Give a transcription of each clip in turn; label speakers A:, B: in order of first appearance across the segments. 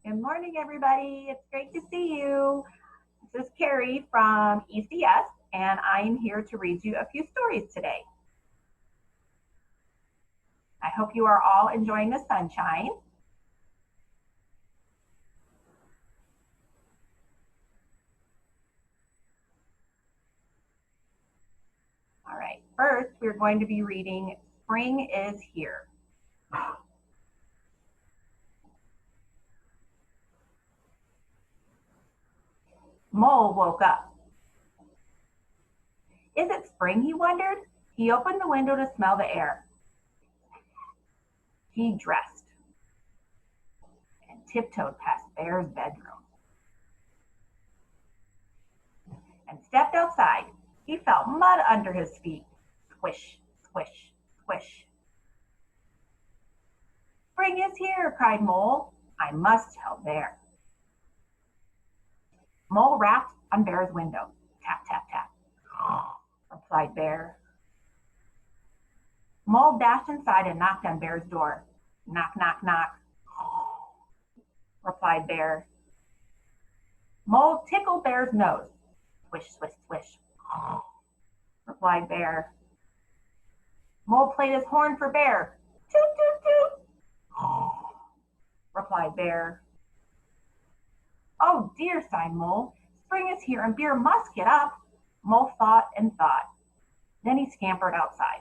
A: Good morning, everybody. It's great to see you. This is Carrie from ECS, and I'm here to read you a few stories today. I hope you are all enjoying the sunshine. All right, first we're going to be reading Spring is Here. Mole woke up. Is it spring, he wondered? He opened the window to smell the air. He dressed and tiptoed past Bear's bedroom and stepped outside. He felt mud under his feet. Squish, squish, squish. Spring is here, cried Mole. I must tell Bear. Mole rapped on Bear's window. Tap, tap, tap, replied Bear. Mole dashed inside and knocked on Bear's door. Knock, knock, knock, replied Bear. Mole tickled Bear's nose. Swish, swish, swish, replied Bear. Mole played his horn for Bear. Toot, toot, toot, replied Bear. Oh dear, sighed Mole. Spring is here and Bear must get up. Mole thought and thought. Then he scampered outside.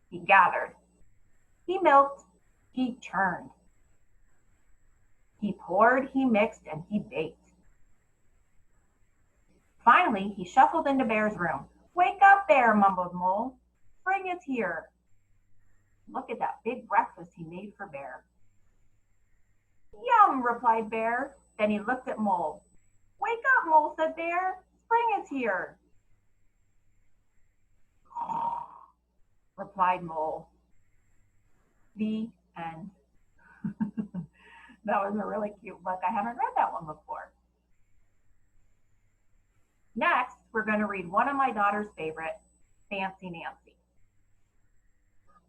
A: He gathered. He milked. He churned. He poured, he mixed, and he baked. Finally, he shuffled into Bear's room. Wake up, Bear, mumbled Mole. Spring is here. Look at that big breakfast he made for Bear. Yum, replied Bear. Then he looked at Mole. Wake up, Mole, said Bear. Spring is here. Replied Mole. The end. That was a really cute book. I haven't read that one before. Next, we're going to read one of my daughter's favorite, Fancy Nancy.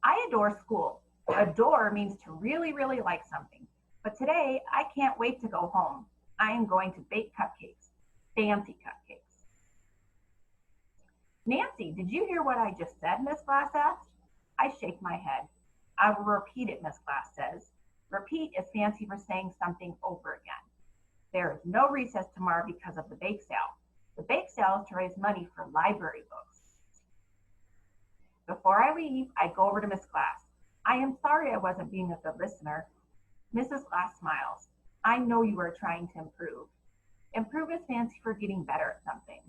A: I adore school. Adore means to really, really like something. But today, I can't wait to go home. I am going to bake cupcakes, fancy cupcakes. Nancy, did you hear what I just said, Miss Glass asked. I shake my head. I will repeat it, Miss Glass says. Repeat is fancy for saying something over again. There is no recess tomorrow because of the bake sale. The bake sale is to raise money for library books. Before I leave, I go over to Miss Glass. I am sorry I wasn't being a good listener. Mrs. Glass smiles. I know you are trying to improve. Improve is fancy for getting better at something.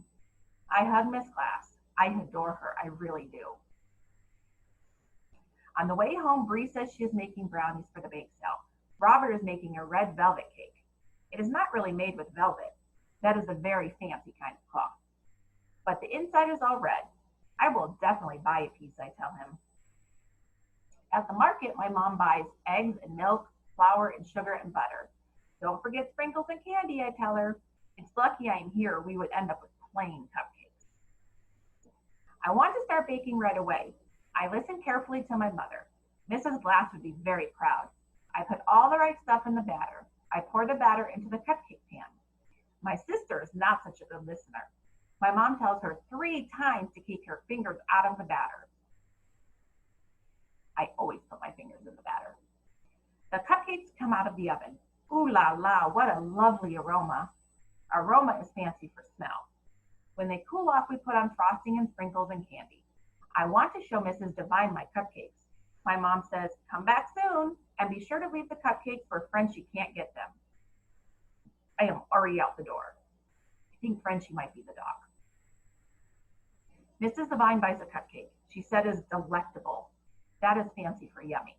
A: I hug Miss Glass. I adore her. I really do. On the way home, Bree says she is making brownies for the bake sale. Robert is making a red velvet cake. It is not really made with velvet. That is a very fancy kind of cloth. But the inside is all red. I will definitely buy a piece, I tell him. At the market, my mom buys eggs and milk, flour and sugar and butter. Don't forget sprinkles and candy, I tell her. It's lucky I am here, or we would end up with plain cupcakes. I want to start baking right away. I listen carefully to my mother. Mrs. Glass would be very proud. I put all the right stuff in the batter. I pour the batter into the cupcake pan. My sister is not such a good listener. My mom tells her 3 times to keep her fingers out of the batter. I always put my fingers in the batter. The cupcakes come out of the oven. Ooh la la, what a lovely aroma. Aroma is fancy for smell. When they cool off, we put on frosting and sprinkles and candy. I want to show Mrs. Devine my cupcakes. My mom says, come back soon and be sure to leave the cupcakes for Frenchie can't get them. I am already out the door. I think Frenchie might be the dog. Mrs. Devine buys a cupcake. She said it's delectable. That is fancy for yummy.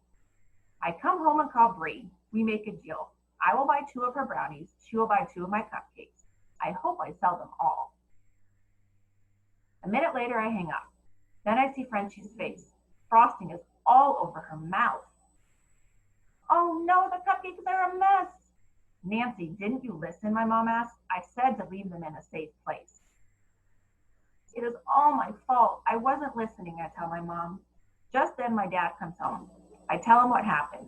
A: I come home and call Bree. We make a deal. I will buy 2 of her brownies. She will buy 2 of my cupcakes. I hope I sell them all. A minute later, I hang up. Then I see Frenchie's face. Frosting is all over her mouth. Oh no, the cupcakes are a mess. Nancy, didn't you listen, my mom asked. I said to leave them in a safe place. It is all my fault. I wasn't listening, I tell my mom. Just then my dad comes home. I tell him what happened.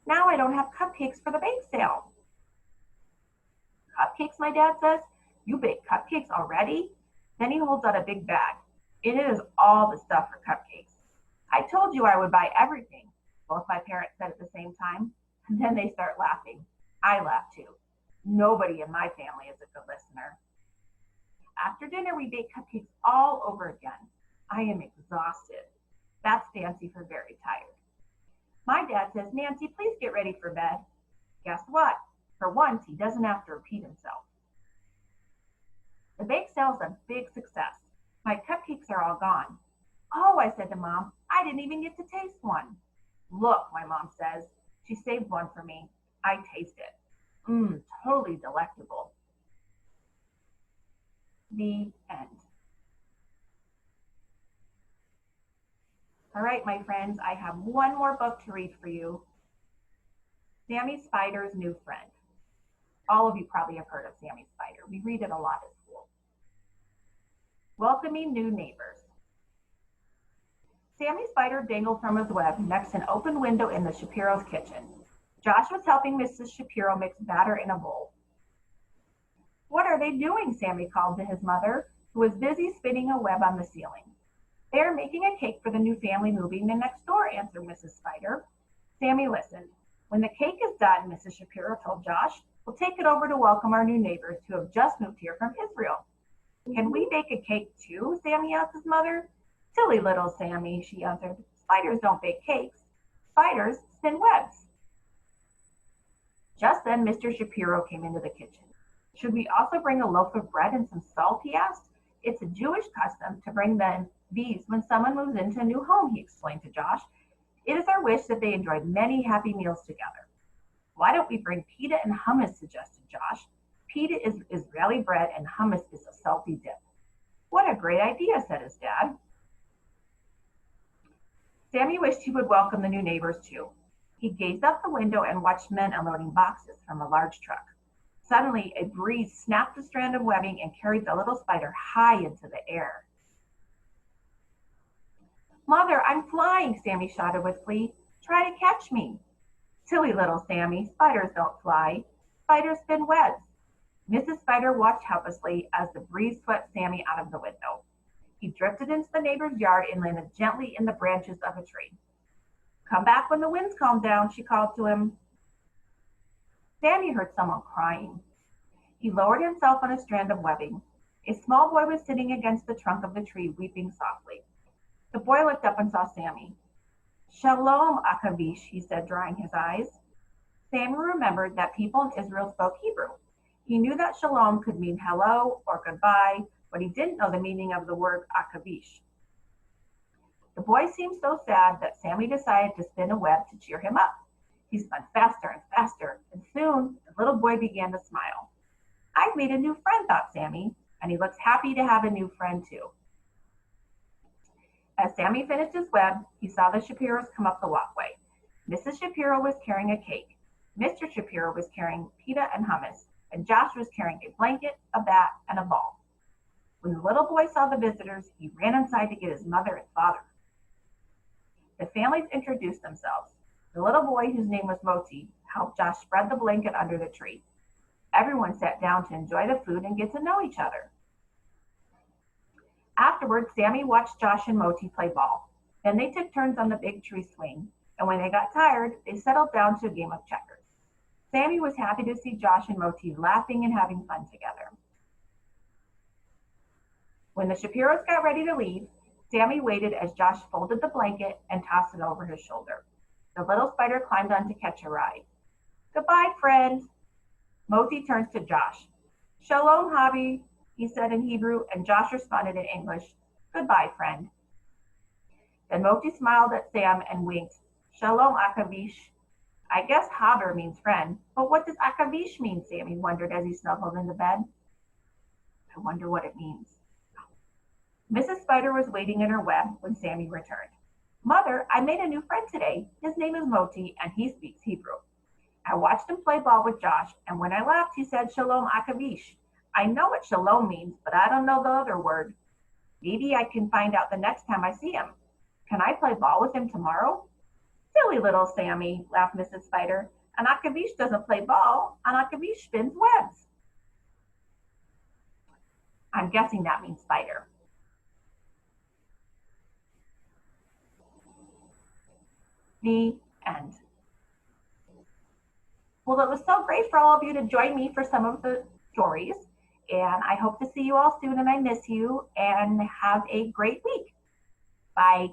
A: Now I don't have cupcakes for the bake sale. Cupcakes, my dad says. You bake cupcakes already? Then he holds out a big bag. It is all the stuff for cupcakes. I told you I would buy everything, both my parents said at the same time. And then they start laughing. I laugh too. Nobody in my family is a good listener. After dinner, we bake cupcakes all over again. I am exhausted. That's fancy for very tired. My dad says, Nancy, please get ready for bed. Guess what? For once, he doesn't have to repeat himself. The bake sale is a big success. My cupcakes are all gone. Oh, I said to Mom, I didn't even get to taste one. Look, my mom says. She saved one for me. I taste it. Totally delectable. The end. All right, my friends, I have one more book to read for you. Sammy Spider's New Friend. All of you probably have heard of Sammy Spider. We read it a lot at school. Welcoming new neighbors. Sammy Spider dangled from his web next to an open window in the Shapiro's kitchen. Josh was helping Mrs. Shapiro mix batter in a bowl. What are they doing? Sammy called to his mother, who was busy spinning a web on the ceiling. They are making a cake for the new family moving in next door, answered Mrs. Spider. Sammy listened. When the cake is done, Mrs. Shapiro told Josh, we'll take it over to welcome our new neighbors who have just moved here from Israel. Can we bake a cake too? Sammy asked his mother. Silly little Sammy, she answered. Spiders don't bake cakes. Spiders spin webs. Just then, Mr. Shapiro came into the kitchen. Should we also bring a loaf of bread and some salt, he asked. It's a Jewish custom to bring these when someone moves into a new home, he explained to Josh. It is our wish that they enjoy many happy meals together. Why don't we bring pita and hummus, suggested Josh. Pita is Israeli bread and hummus is a salty dip. What a great idea, said his dad. Sammy wished he would welcome the new neighbors too. He gazed out the window and watched men unloading boxes from a large truck. Suddenly, a breeze snapped a strand of webbing and carried the little spider high into the air. Mother, I'm flying, Sammy shouted with glee. Try to catch me. Silly little Sammy, spiders don't fly. Spiders spin webs. Mrs. Spider watched helplessly as the breeze swept Sammy out of the window. He drifted into the neighbor's yard and landed gently in the branches of a tree. Come back when the winds calm down, she called to him. Sammy heard someone crying. He lowered himself on a strand of webbing. A small boy was sitting against the trunk of the tree, weeping softly. The boy looked up and saw Sammy. Shalom, Akavish, he said, drying his eyes. Sammy remembered that people in Israel spoke Hebrew. He knew that shalom could mean hello or goodbye, but he didn't know the meaning of the word Akavish. The boy seemed so sad that Sammy decided to spin a web to cheer him up. He spun faster and faster, and soon the little boy began to smile. I've made a new friend, thought Sammy, and he looked happy to have a new friend too. As Sammy finished his web, he saw the Shapiros come up the walkway. Mrs. Shapiro was carrying a cake. Mr. Shapiro was carrying pita and hummus, and Josh was carrying a blanket, a bat, and a ball. When the little boy saw the visitors, he ran inside to get his mother and father. The families introduced themselves. The little boy, whose name was Moti, helped Josh spread the blanket under the tree. Everyone sat down to enjoy the food and get to know each other. Afterwards, Sammy watched Josh and Moti play ball. Then they took turns on the big tree swing, and when they got tired, they settled down to a game of checkers. Sammy was happy to see Josh and Moti laughing and having fun together. When the Shapiros got ready to leave, Sammy waited as Josh folded the blanket and tossed it over his shoulder. The little spider climbed on to catch a ride. Goodbye, friend. Moti turns to Josh. Shalom, Habi, he said in Hebrew, and Josh responded in English. Goodbye, friend. Then Moti smiled at Sam and winked. Shalom, Akavish. I guess Haber means friend, but what does Akavish mean? Sammy wondered as he snuggled into bed. I wonder what it means. Mrs. Spider was waiting in her web when Sammy returned. Mother, I made a new friend today. His name is Moti, and he speaks Hebrew. I watched him play ball with Josh, and when I left, he said, Shalom Akavish. I know what shalom means, but I don't know the other word. Maybe I can find out the next time I see him. Can I play ball with him tomorrow? Silly little Sammy, laughed Mrs. Spider. An Akavish doesn't play ball. An Akavish spins webs. I'm guessing that means spider. The end. Well, it was so great for all of you to join me for some of the stories. And I hope to see you all soon, and I miss you. And have a great week. Bye.